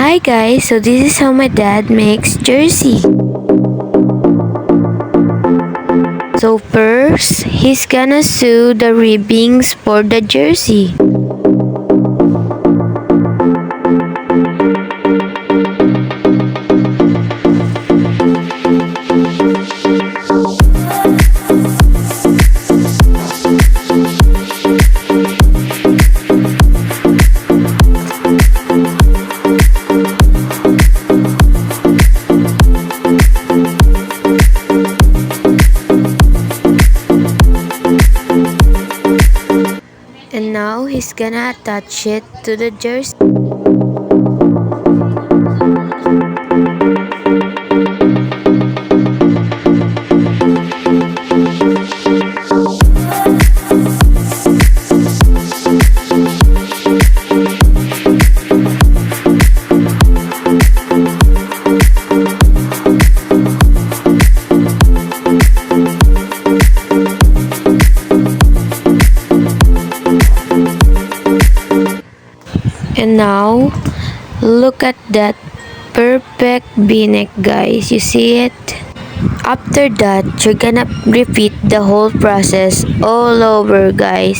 Hi guys, so this is how my dad makes jersey. So first, he's gonna sew the ribbings for the jersey. And now he's gonna attach it to the jersey. And now, look at that perfect v-neck, guys. You see it? After that, you're gonna repeat the whole process all over, guys.